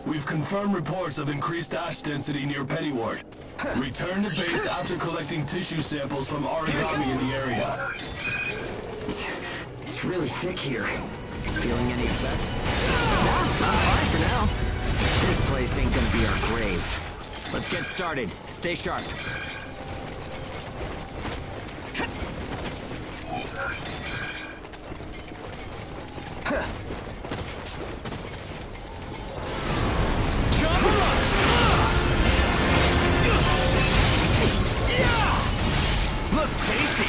We've confirmed reports of increased ash density near Pennyward. Return to base after collecting tissue samples from origami in the area. It's really thick here. Feeling any effects? Nah, I'm fine for now. This place ain't gonna be our grave. Let's get started. Stay sharp. Looks tasty.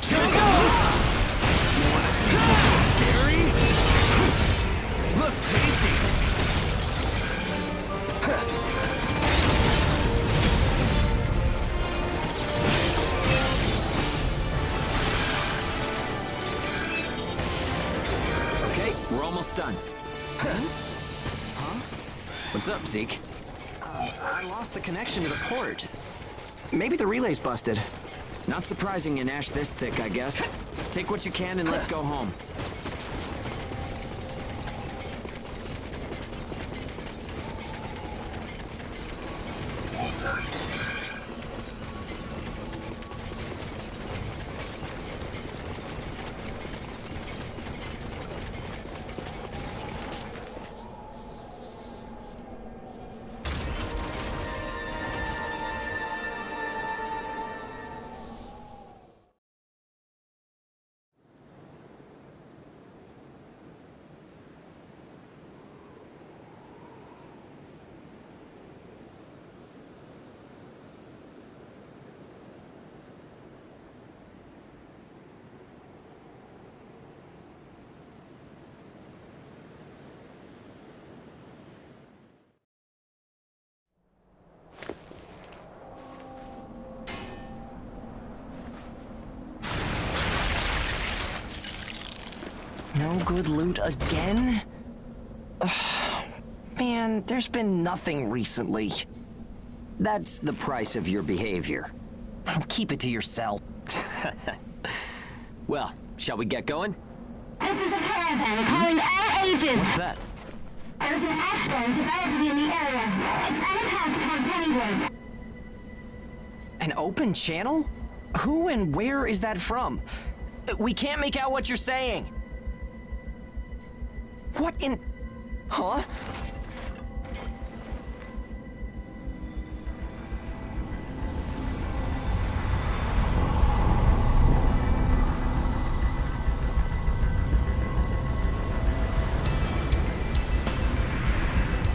Here it goes. You want to see something scary? Looks tasty. Okay, we're almost done. Huh? What's up, Zeke? I lost the connection to the port. Maybe the relay's busted. Not surprising in ash this thick, I guess. Take what you can and let's go home. No good loot again? Ugh. Man, there's been nothing recently. That's the price of your behavior. Keep it to yourself. Well, shall we get going? This is a caravan calling all agents. What's that? There's an ash storm developing in the area. It's on a path toward Pennyward. An open channel? Who and where is that from? We can't make out what you're saying. What in... Huh?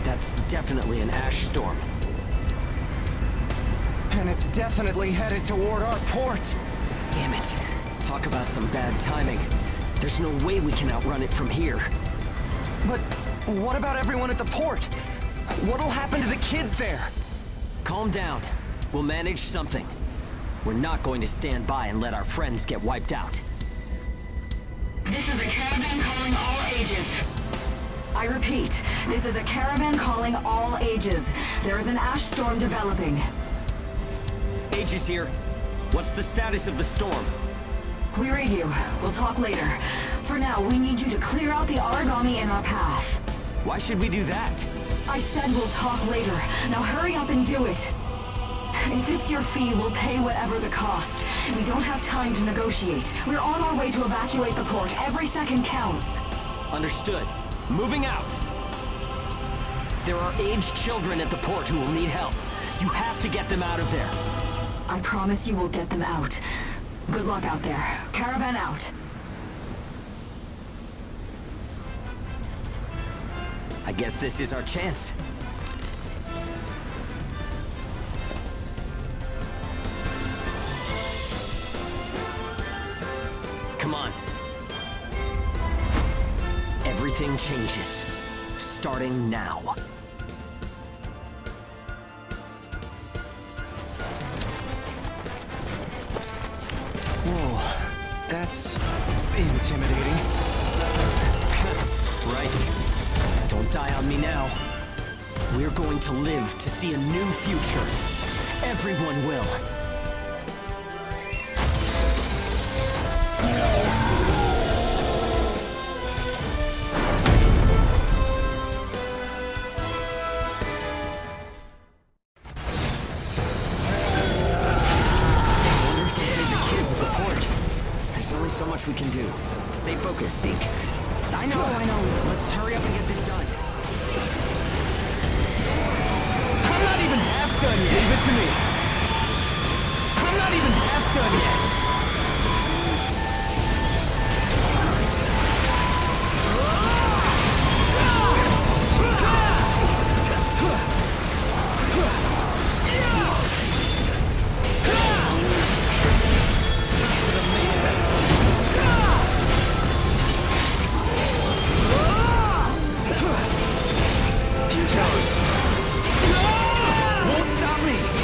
That's definitely an ash storm. And it's definitely headed toward our port. Damn it. Talk about some bad timing. There's no way we can outrun it from here. But what about everyone at the port? What'll happen to the kids there? Calm down. We'll manage something. We're not going to stand by and let our friends get wiped out. This is a caravan calling all ages. I repeat, this is a caravan calling all ages. There is an ash storm developing. Aegis here. What's the status of the storm? We read you. We'll talk later. For now, we need you to clear out the origami in our path. Why should we do that? I said we'll talk later. Now hurry up and do it. If it's your fee, we'll pay whatever the cost. We don't have time to negotiate. We're on our way to evacuate the port. Every second counts. Understood. Moving out. There are aged children at the port who will need help. You have to get them out of there. I promise you we'll get them out. Good luck out there. Caravan out. I guess this is our chance. Come on. Everything changes. Starting now. Whoa, that's intimidating. Right. Don't die on me now. We're going to live to see a new future. Everyone will. so much we can do. Stay focused, Zeke. I know. Let's hurry up and get this done. I'm not even half done yet. Leave it to me. I'm not even half done yet. Won't stop me!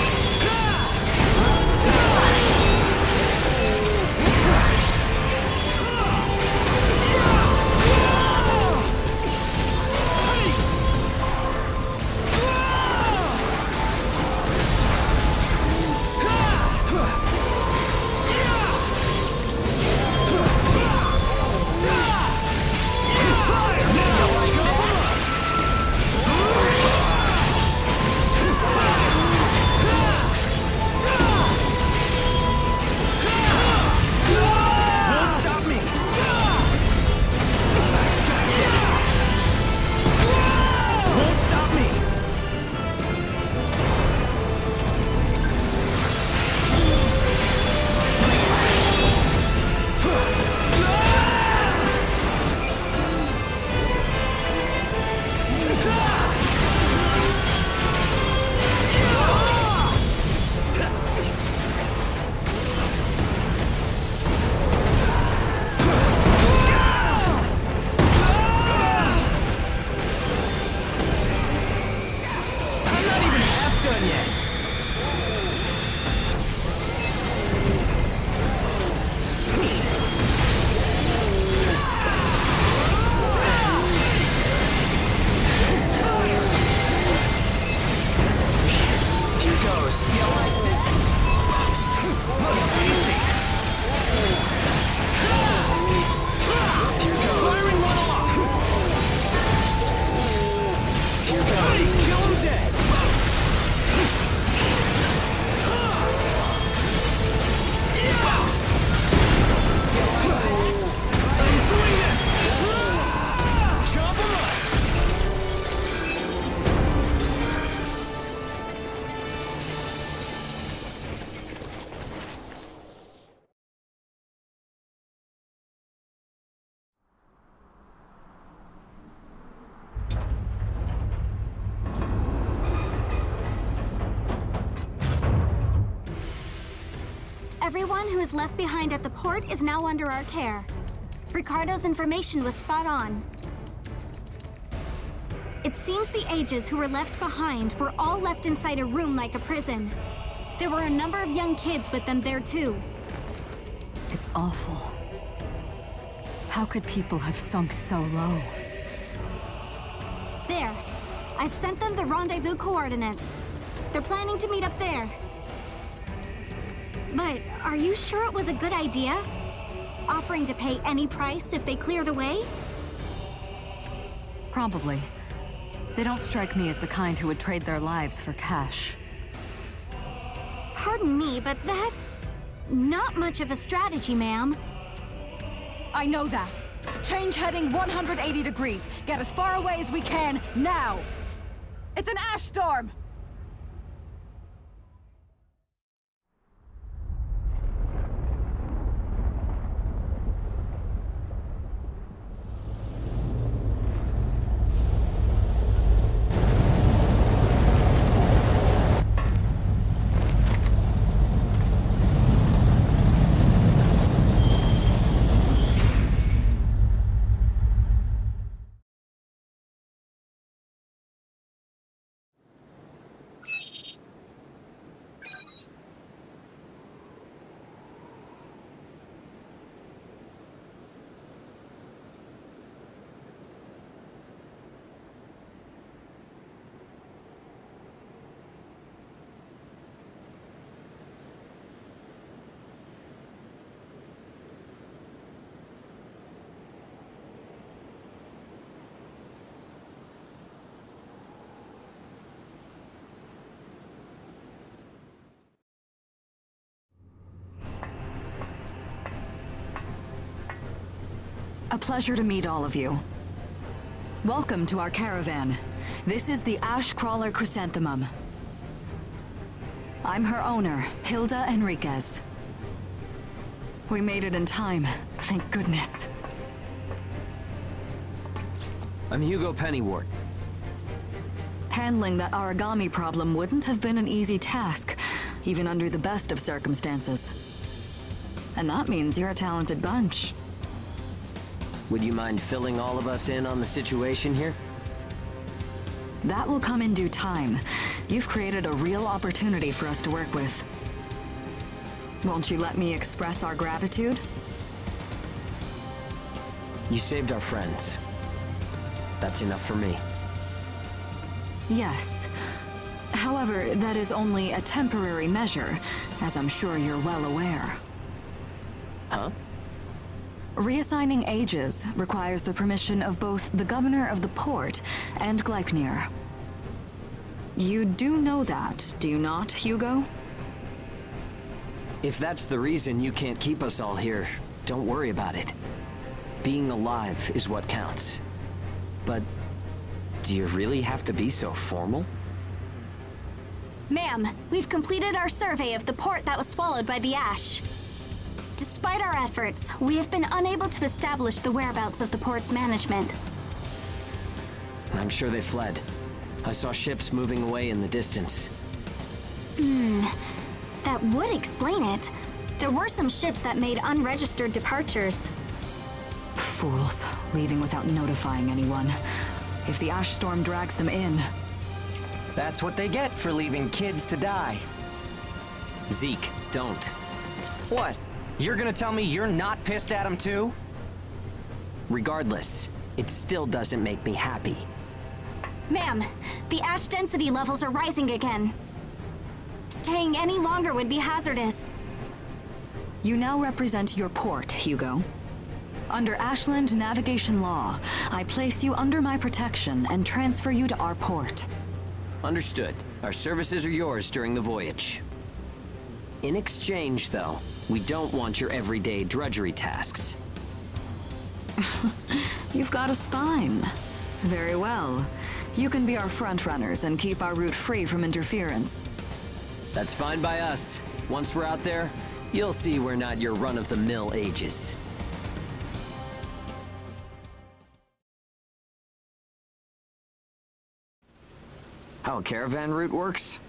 Everyone who is left behind at the port is now under our care. Ricardo's information was spot on. It seems the Ages who were left behind were all left inside a room like a prison. There were a number of young kids with them there too. It's awful. How could people have sunk so low? There. I've sent them the rendezvous coordinates. They're planning to meet up there. But are you sure it was a good idea? Offering to pay any price if they clear the way? Probably. They don't strike me as the kind who would trade their lives for cash. Pardon me, but that's not much of a strategy, ma'am. I know that. Change heading 180 degrees. Get as far away as we can, now! It's an ash storm! A pleasure to meet all of you. Welcome to our caravan. This is the Ash Crawler Chrysanthemum. I'm her owner, Hilda Enriquez. We made it in time, thank goodness. I'm Hugo Pennywort. Handling that origami problem wouldn't have been an easy task, even under the best of circumstances. And that means you're a talented bunch. Would you mind filling all of us in on the situation here? That will come in due time. You've created a real opportunity for us to work with. Won't you let me express our gratitude? You saved our friends. That's enough for me. Yes. However, that is only a temporary measure, as I'm sure you're well aware. Huh? Reassigning ages requires the permission of both the governor of the port and Gleipnir. You do know that, do you not, Hugo? If that's the reason you can't keep us all here, don't worry about it. Being alive is what counts. But do you really have to be so formal? Ma'am, we've completed our survey of the port that was swallowed by the ash. Despite our efforts, we have been unable to establish the whereabouts of the port's management. I'm sure they fled. I saw ships moving away in the distance. That would explain it. There were some ships that made unregistered departures. Fools, leaving without notifying anyone. If the ash storm drags them in... That's what they get for leaving kids to die. Zeke, don't. What? You're gonna tell me you're not pissed at him too? Regardless, it still doesn't make me happy. Ma'am, the ash density levels are rising again. Staying any longer would be hazardous. You now represent your port, Hugo. Under Ashland navigation law, I place you under my protection and transfer you to our port. Understood. Our services are yours during the voyage. In exchange, though, we don't want your everyday drudgery tasks. You've got a spine. Very well. You can be our front runners and keep our route free from interference. That's fine by us. Once we're out there, you'll see we're not your run-of-the-mill ages. How a caravan route works?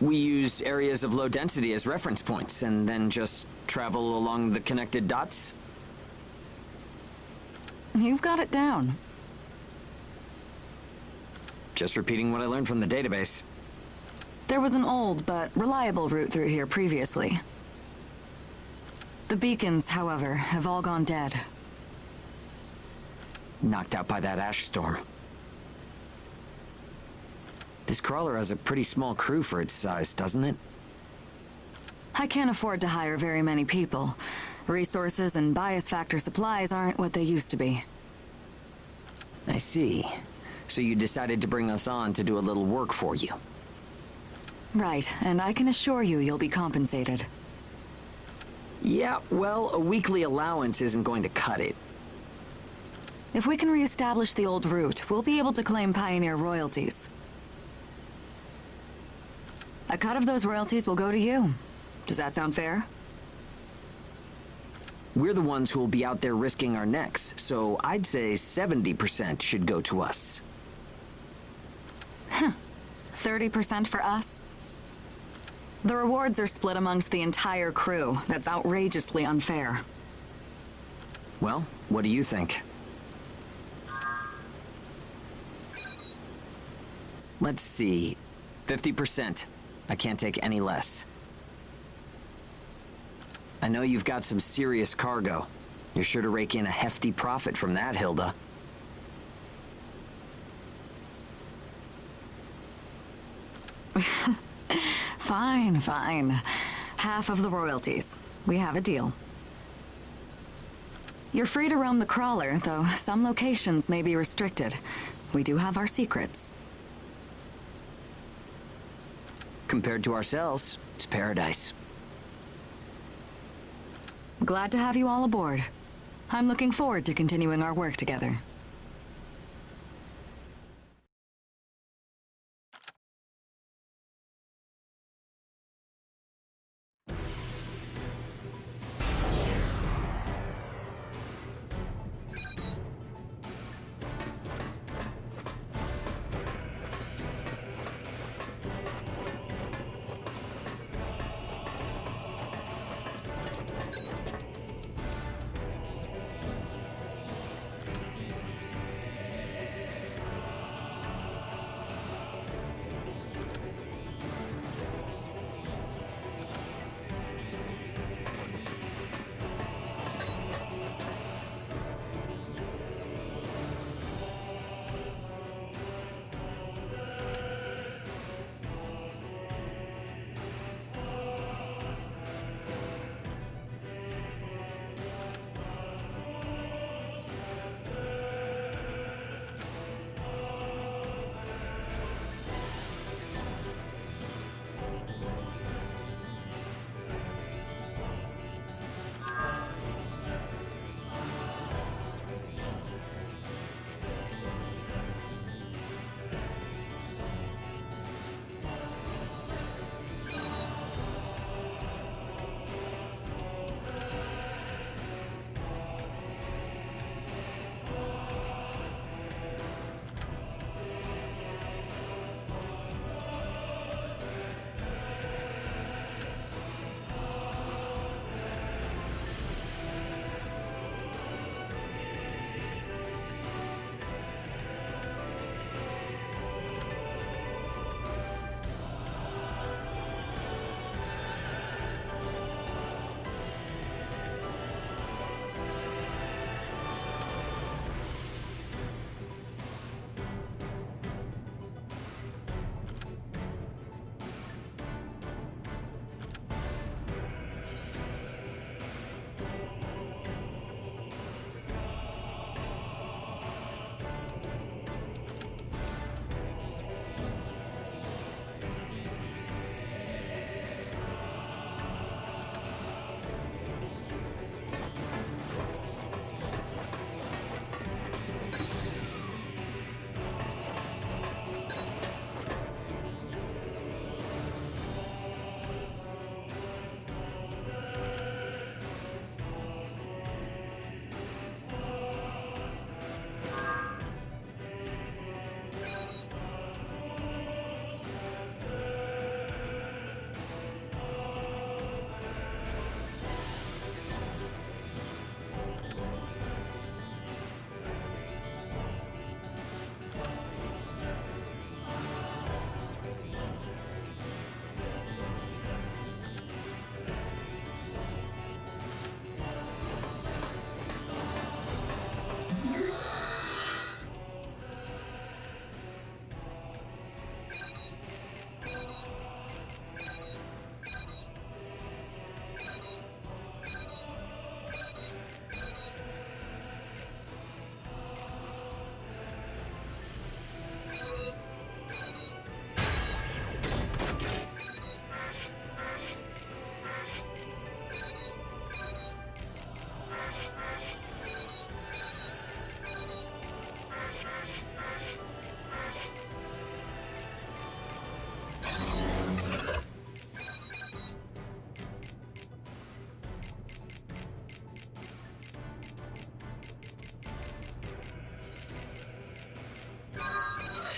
We use areas of low density as reference points, and then just travel along the connected dots? You've got it down. Just repeating what I learned from the database. There was an old but reliable route through here previously. The beacons, however, have all gone dead. Knocked out by that ash storm. This crawler has a pretty small crew for its size, doesn't it? I can't afford to hire very many people. Resources and bias factor supplies aren't what they used to be. I see. So you decided to bring us on to do a little work for you. Right, and I can assure you you'll be compensated. Yeah, well, a weekly allowance isn't going to cut it. If we can reestablish the old route, we'll be able to claim Pioneer royalties. A cut of those royalties will go to you. Does that sound fair? We're the ones who will be out there risking our necks, so I'd say 70% should go to us. 30% for us? The rewards are split amongst the entire crew. That's outrageously unfair. Well, what do you think? Let's see. 50%. I can't take any less. I know you've got some serious cargo. You're sure to rake in a hefty profit from that, Hilda. Fine, fine. Half of the royalties. We have a deal. You're free to roam the crawler, though some locations may be restricted. We do have our secrets. Compared to ourselves, it's paradise. Glad to have you all aboard. I'm looking forward to continuing our work together.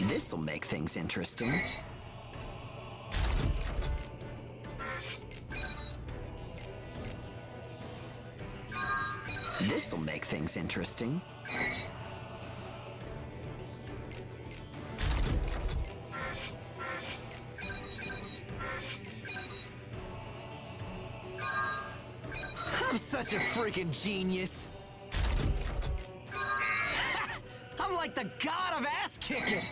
This'll make things interesting. This'll make things interesting. I'm such a freaking genius. I'm like the god of ass kicking.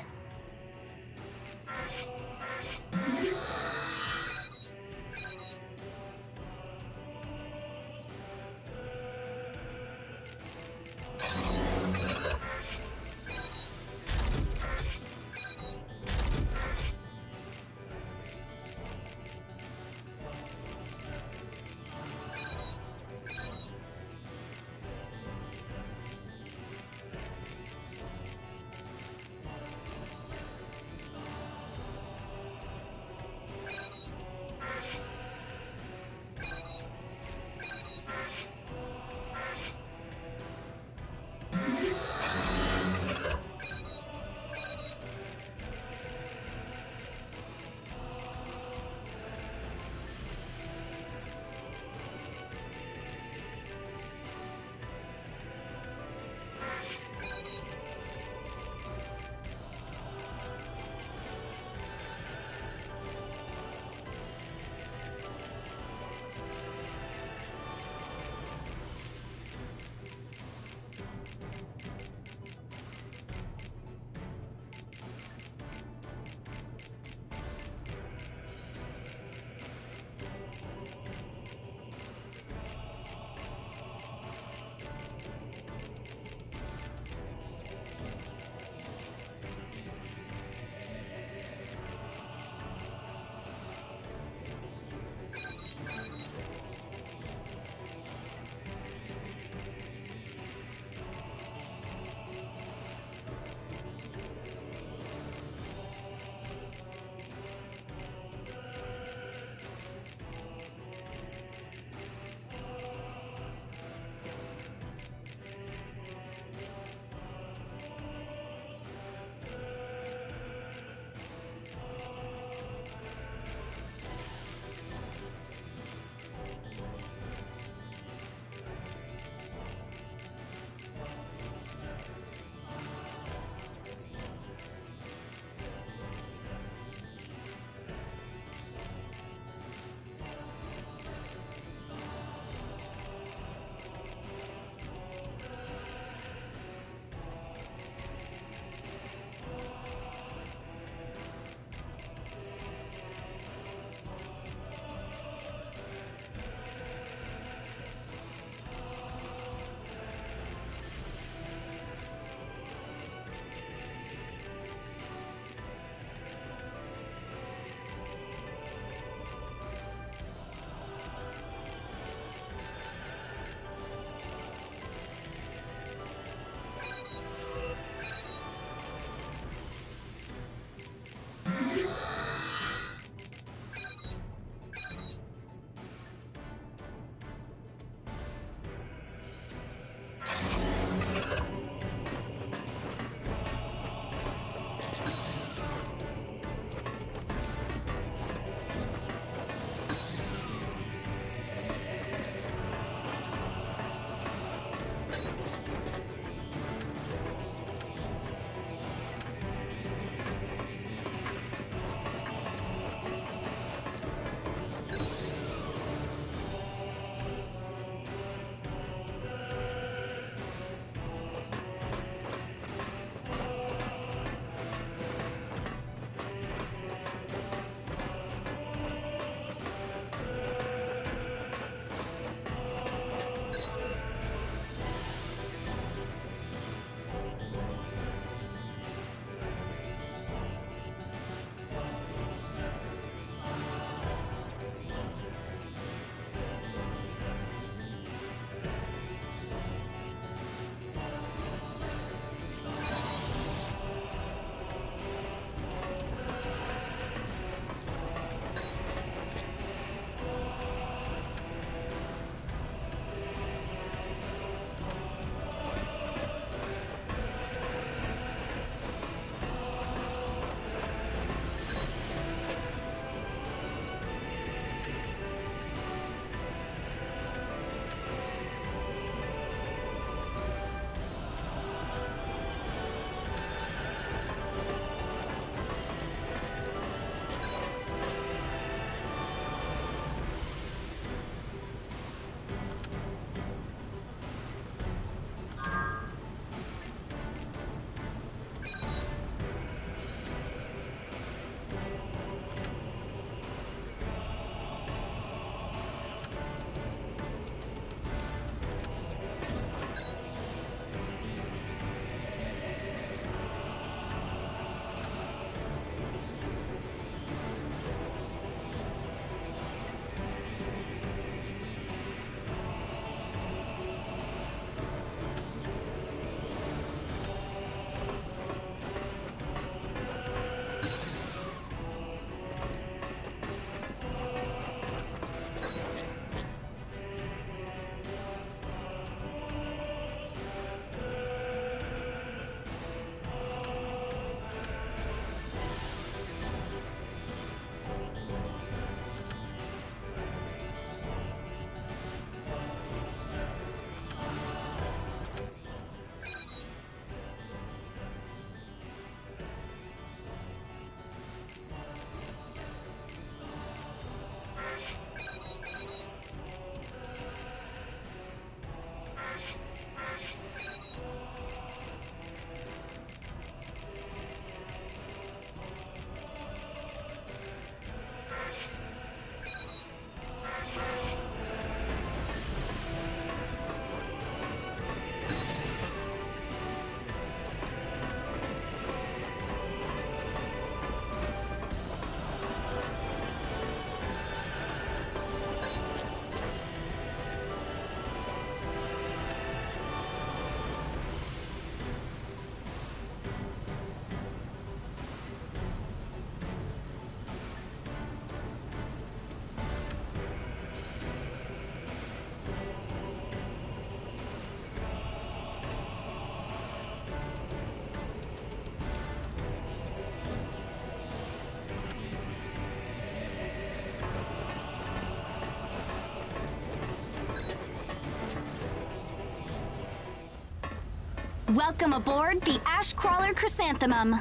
Welcome aboard the Ash Crawler Chrysanthemum.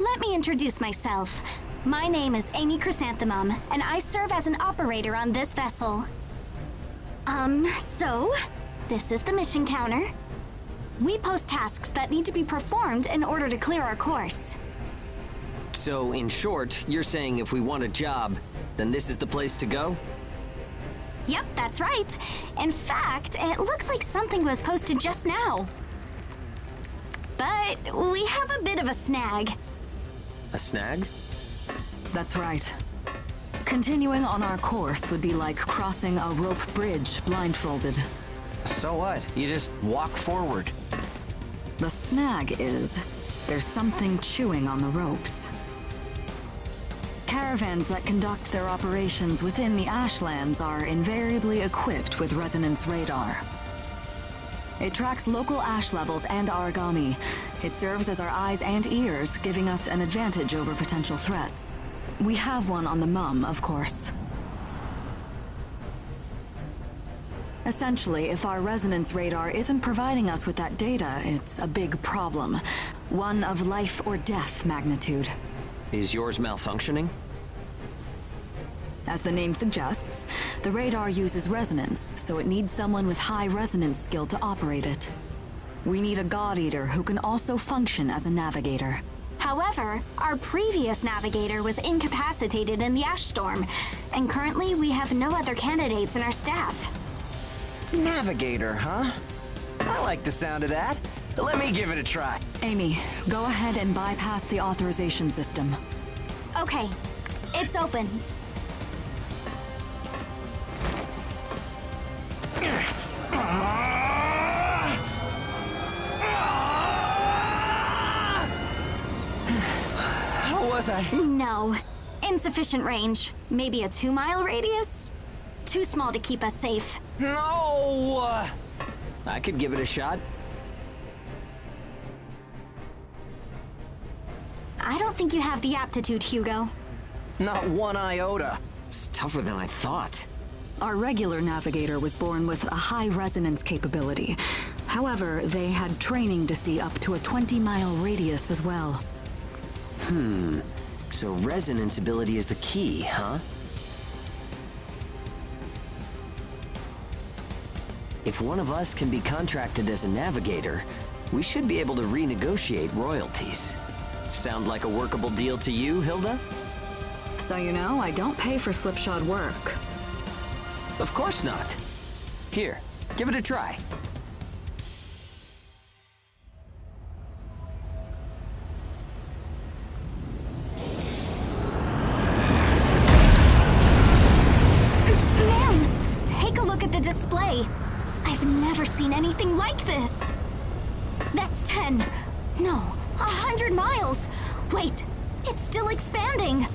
Let me introduce myself. My name is Amy Chrysanthemum, and I serve as an operator on this vessel. So, this is the mission counter. We post tasks that need to be performed in order to clear our course. So, in short, you're saying if we want a job, then this is the place to go? Yep, that's right. In fact, it looks like something was posted just now. But we have a bit of a snag. A snag? That's right. Continuing on our course would be like crossing a rope bridge blindfolded. So what? You just walk forward. The snag is, there's something chewing on the ropes. Caravans that conduct their operations within the Ashlands are invariably equipped with resonance radar. It tracks local ash levels and origami. It serves as our eyes and ears, giving us an advantage over potential threats. We have one on the Mum, of course. Essentially, if our resonance radar isn't providing us with that data, it's a big problem. One of life or death magnitude. Is yours malfunctioning? As the name suggests, the radar uses resonance, so it needs someone with high resonance skill to operate it. We need a God Eater who can also function as a navigator. However, our previous navigator was incapacitated in the ash storm, and currently we have no other candidates in our staff. Navigator, huh? I like the sound of that. Let me give it a try. Amy, go ahead and bypass the authorization system. Okay, it's open. How was I? No. Insufficient range. Maybe a 2-mile radius? Too small to keep us safe. No! I could give it a shot. I don't think you have the aptitude, Hugo. Not one iota. It's tougher than I thought. Our regular navigator was born with a high resonance capability. However, they had training to see up to a 20-mile radius as well. So resonance ability is the key, huh? If one of us can be contracted as a navigator, we should be able to renegotiate royalties. Sound like a workable deal to you, Hilda? So you know, I don't pay for slipshod work. Of course not. Here, give it a try. Man, take a look at the display. I've never seen anything like this. That's 10. No, 100 miles. Wait, it's still expanding.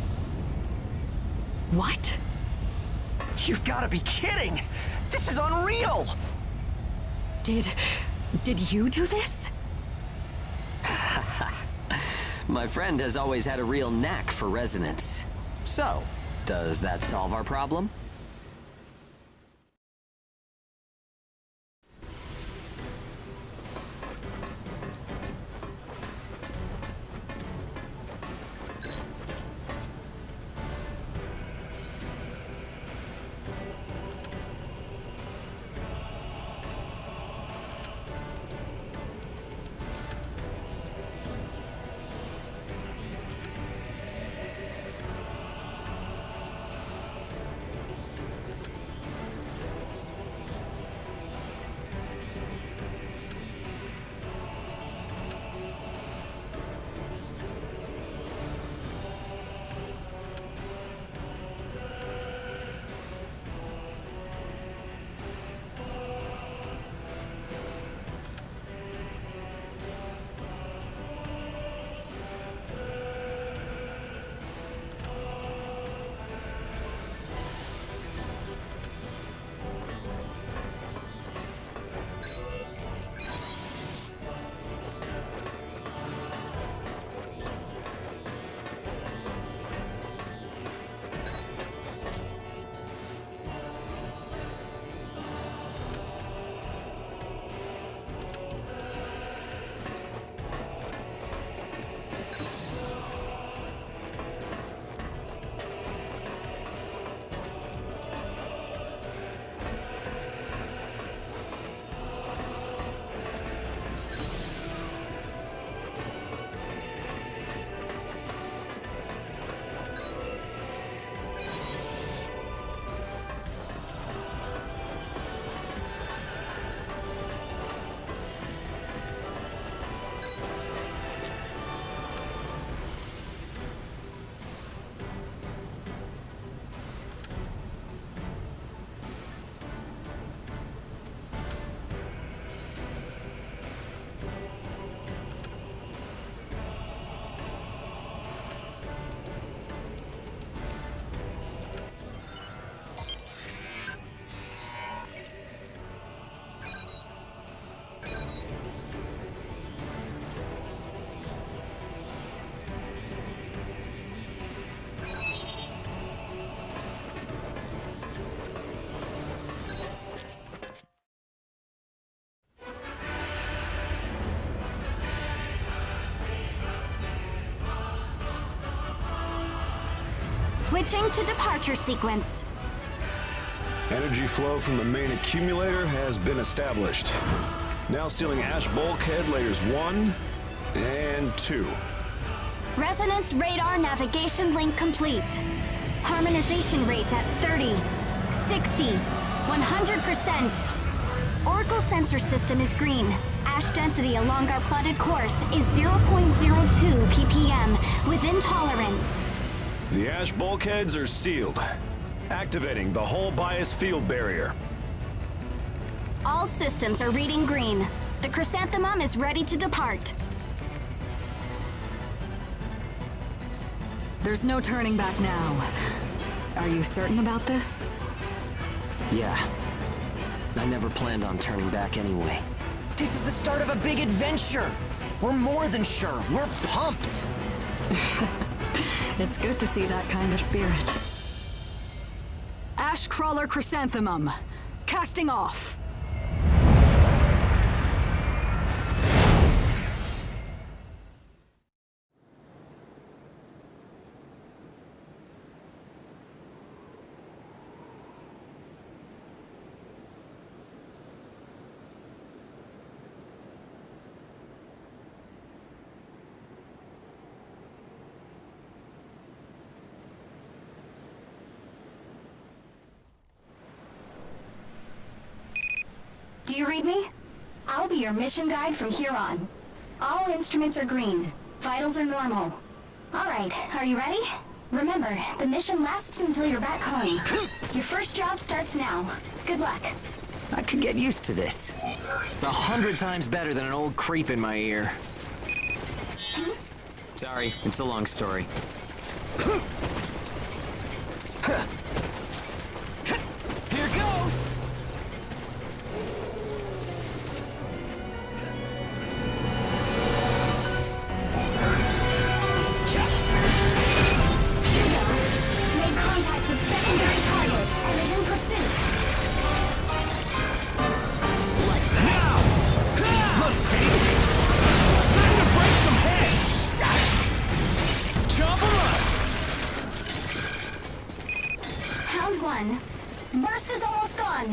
What? You've got to be kidding! This is unreal! Did you do this? My friend has always had a real knack for resonance. So, does that solve our problem? Switching to departure sequence. Energy flow from the main accumulator has been established. Now sealing ash bulkhead layers 1 and 2. Resonance radar navigation link complete. Harmonization rate at 30, 60, 100%. Oracle sensor system is green. Ash density along our plotted course is 0.02 ppm, within tolerance. The ash bulkheads are sealed, activating the hull bias field barrier. All systems are reading green. The chrysanthemum is ready to depart. There's no turning back now. Are you certain about this? Yeah. I never planned on turning back anyway. This is the start of a big adventure! We're more than sure. We're pumped! It's good to see that kind of spirit. Ashcrawler Chrysanthemum, casting off. Do you read me? I'll be your mission guide from here on. All instruments are green. Vitals are normal. Alright, are you ready? Remember, the mission lasts until you're back home. Your first job starts now. Good luck. I could get used to this. It's 100 times better than an old creep in my ear. Sorry, it's a long story. Here goes! Made contact with secondary target and is in pursuit. Now! Looks tasty! Time to break some heads! Chop 'em up! Round 1. Burst is almost gone.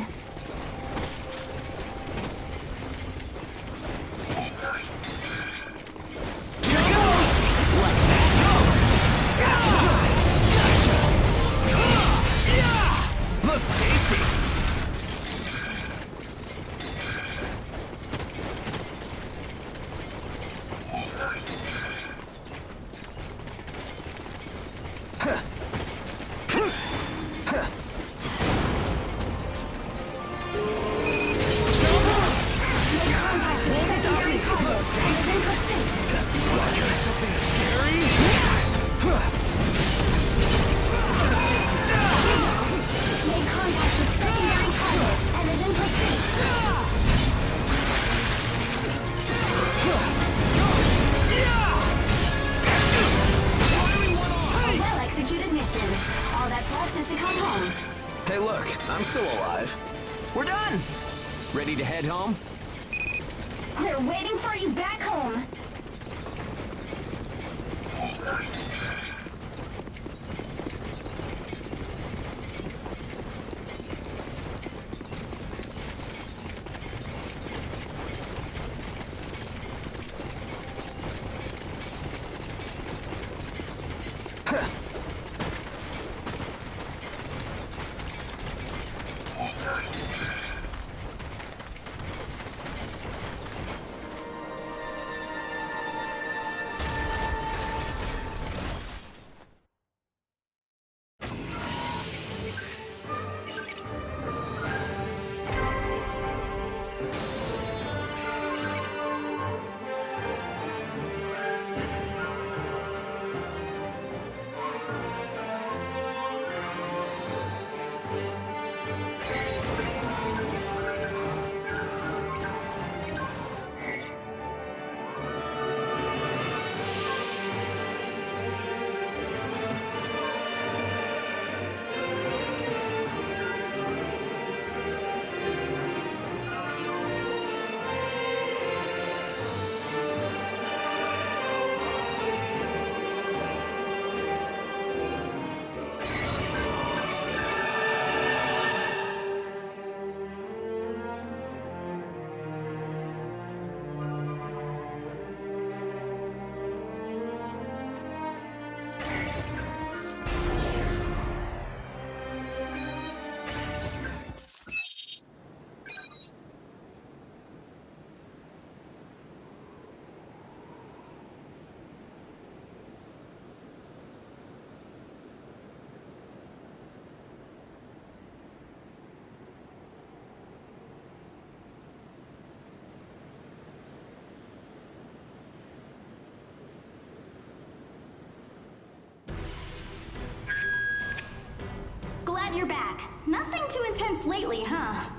Here goes! Like that! Go! Looks tasty! Made contact with secondary target and is in pursuit. Made contact with secondary target and is in pursuit. A well-executed mission. All that's left is to come home. Hey look, I'm still alive. We're done! Ready to head home? We're waiting for you back home. Nothing too intense lately, huh?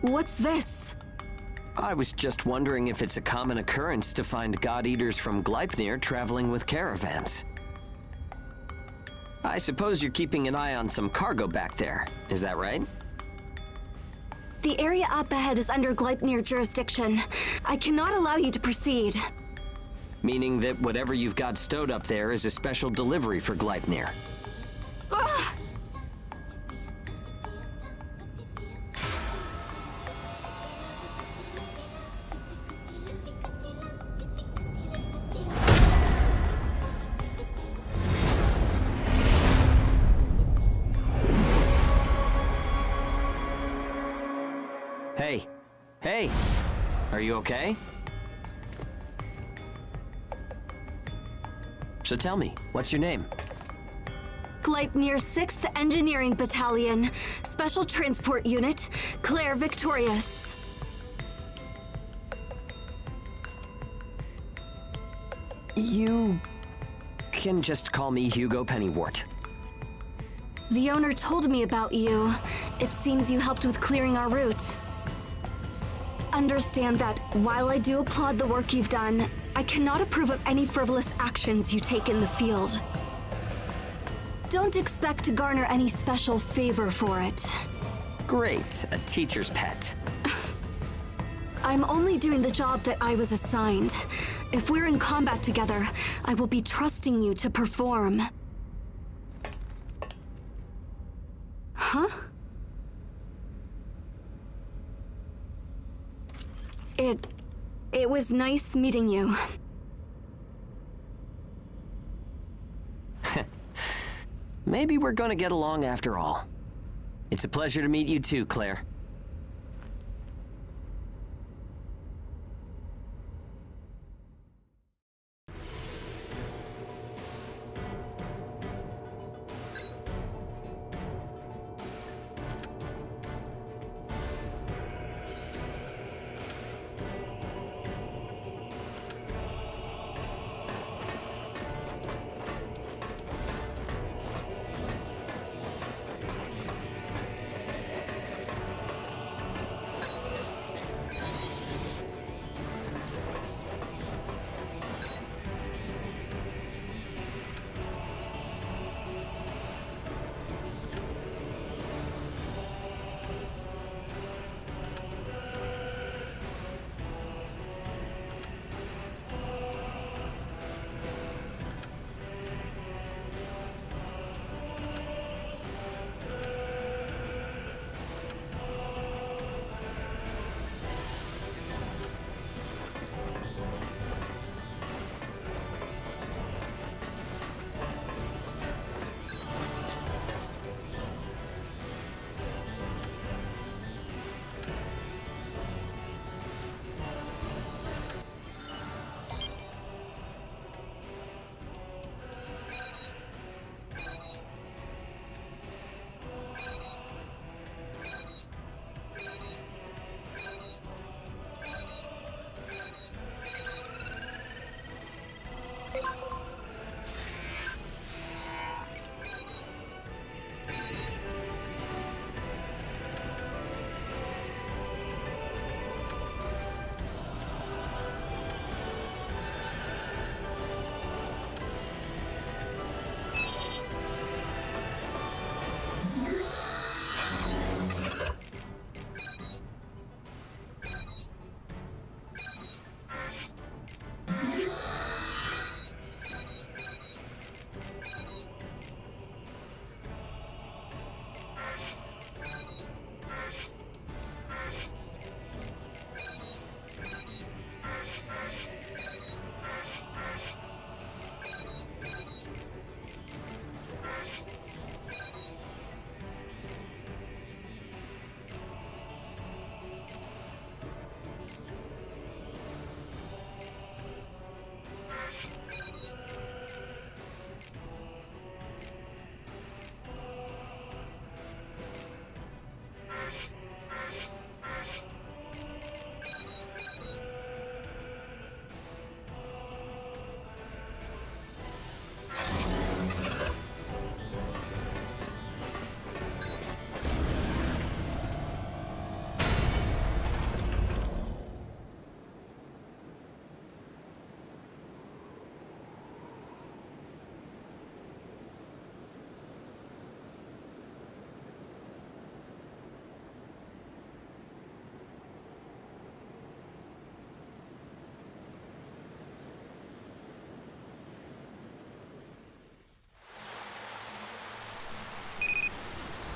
What's this? I was just wondering if it's a common occurrence to find God-Eaters from Gleipnir traveling with caravans. I suppose you're keeping an eye on some cargo back there, is that right? The area up ahead is under Gleipnir jurisdiction. I cannot allow you to proceed. Meaning that whatever you've got stowed up there is a special delivery for Gleipnir. Ugh! Hey! Hey! Are you okay? So tell me, what's your name? Gleipnir 6th Engineering Battalion, Special Transport Unit, Claire Victorious. You can just call me Hugo Pennywort. The owner told me about you. It seems you helped with clearing our route. Understand that while I do applaud the work you've done, I cannot approve of any frivolous actions you take in the field. Don't expect to garner any special favor for it. Great, a teacher's pet. I'm only doing the job that I was assigned. If we're in combat together, I will be trusting you to perform. Huh? It was nice meeting you. Maybe we're gonna get along after all. It's a pleasure to meet you too, Claire.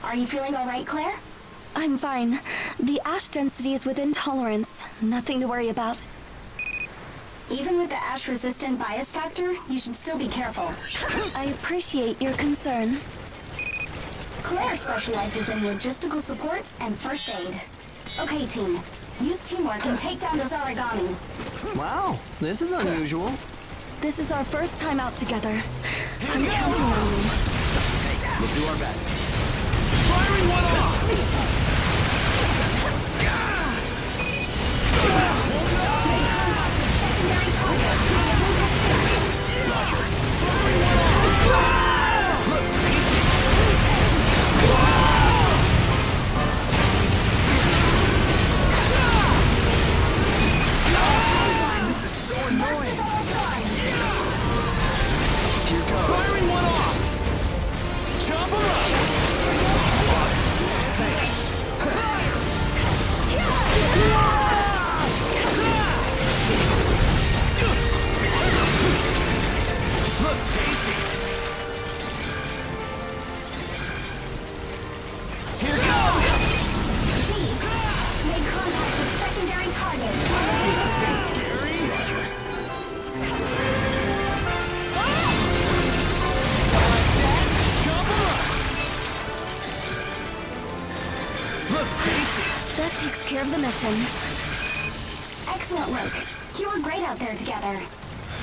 Are you feeling all right, Claire? I'm fine. The ash density is within tolerance. Nothing to worry about. Even with the ash-resistant bias factor, you should still be careful. I appreciate your concern. Claire specializes in logistical support and first aid. Okay, team. Use teamwork and take down those origami. Wow, this is unusual. This is our first time out together. I'm counting on you. Hey, we'll do our best. Firing one off! Firing one off! Chop her up! Awesome. Thanks. Looks tasty. Here goes! C. Make contact with secondary target. This is scary. Chop her up! Looks tasty. That takes care of the mission. Excellent work. You were great out there together.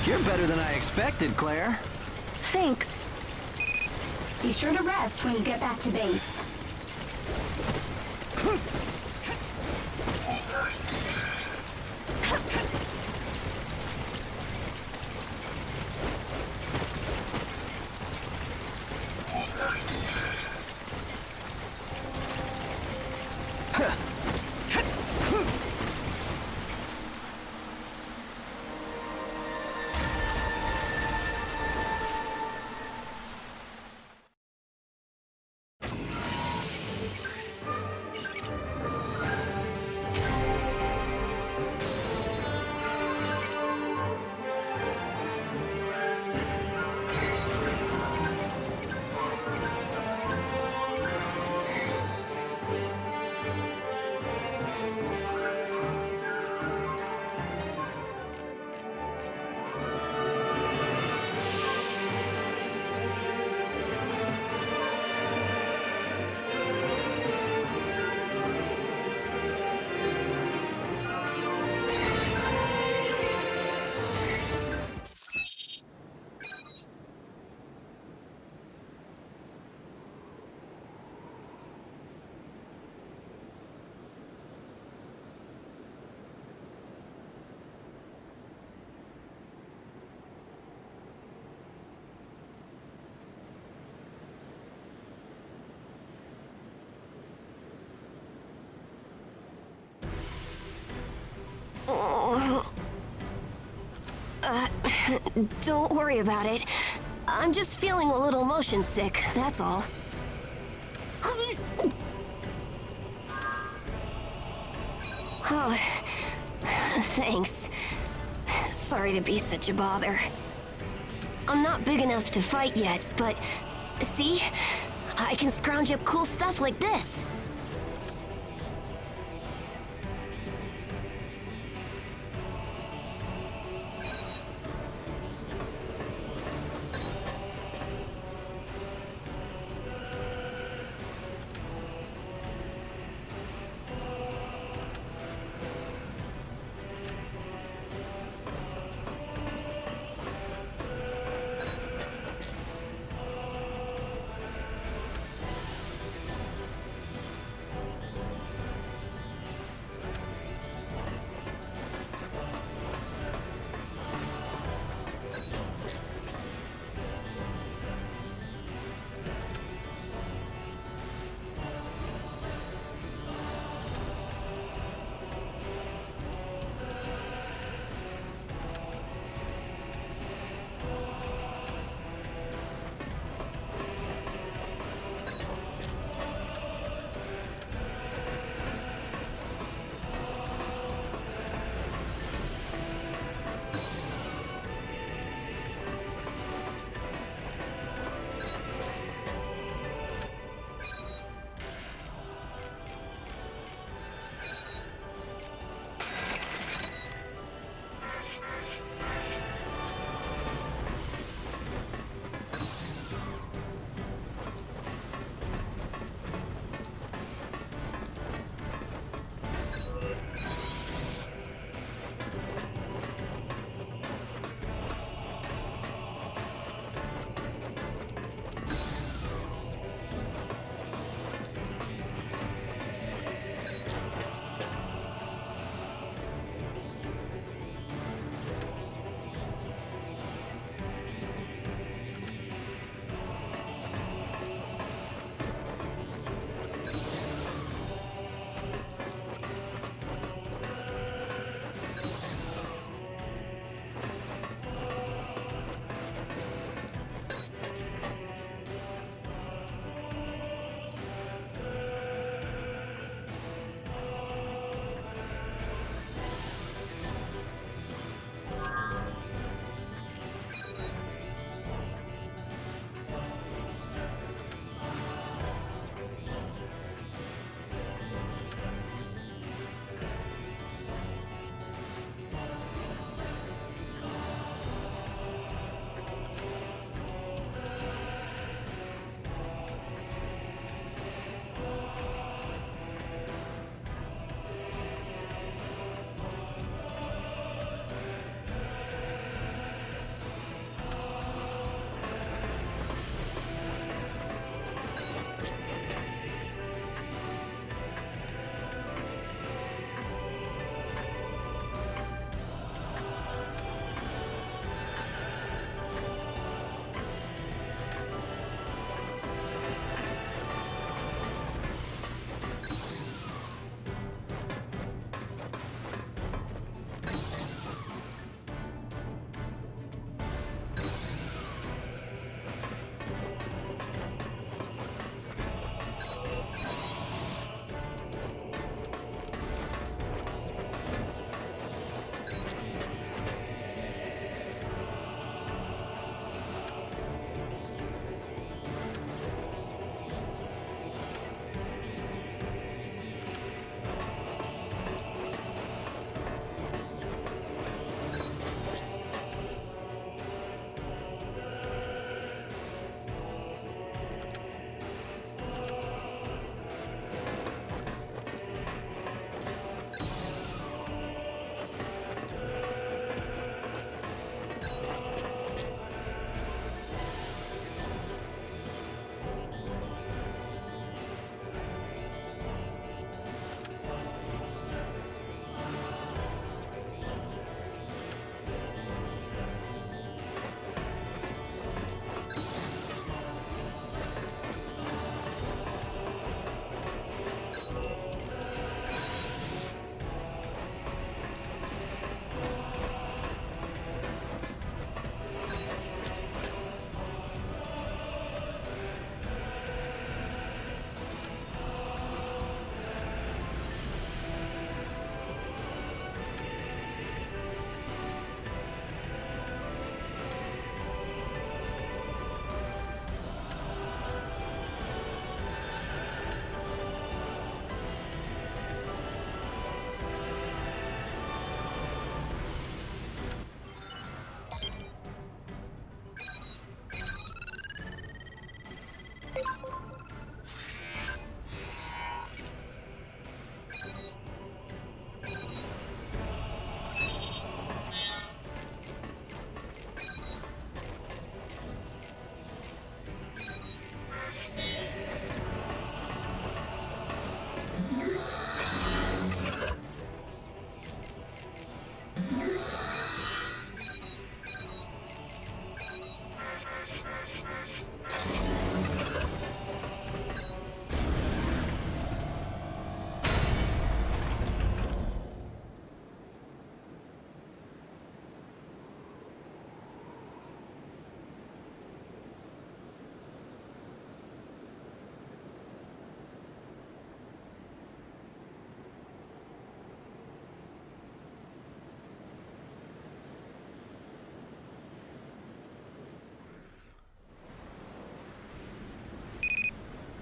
You're better than I expected, Claire. Thanks. Be sure to rest when you get back to base. Don't worry about it. I'm just feeling a little motion sick, that's all. Oh, thanks. Sorry to be such a bother. I'm not big enough to fight yet, but see? I can scrounge up cool stuff like this.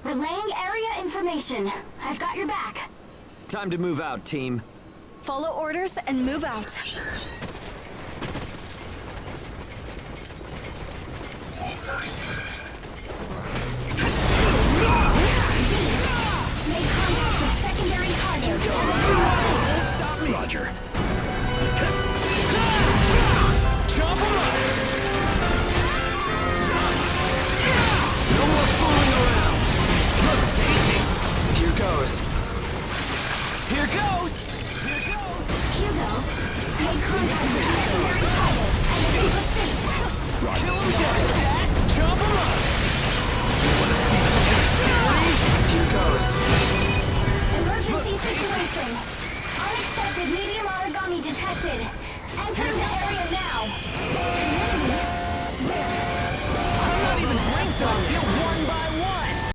Relaying area information. I've got your back. Time to move out, team. Follow orders and move out. Make contact with secondary targets. Stop me. Roger. Jump him up! No more fooling around. Looks tasty! Here goes. Here goes. Here goes. Hugo, make contact with secondary targets and receive assist. Kill him dead! Jump him up!